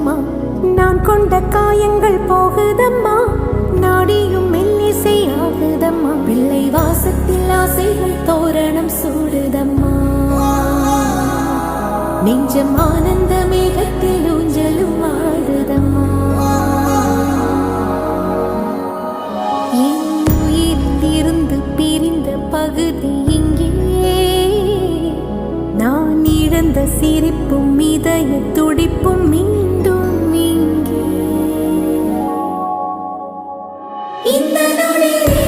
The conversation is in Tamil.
கொஞ்சமா நான் கொண்ட காயங்கள் போகுதம்மா, நாடியும் மெல்லிசை ஆகுதம்மா, பிள்ளை வாசத்தில் ஆசைகள் தோரணம் சூடுதம்மா, நெஞ்சம் ஆனந்த மேகத்தில் ஊஞ்சலும் ஆடுதம்மா. என் உயிரிலிருந்து பிரிந்த பகுதி இங்கே, நான் இழந்த சிரிப்பும் இதய துடிப்பும் மீண்டும் இங்கே. இந்த நாளில்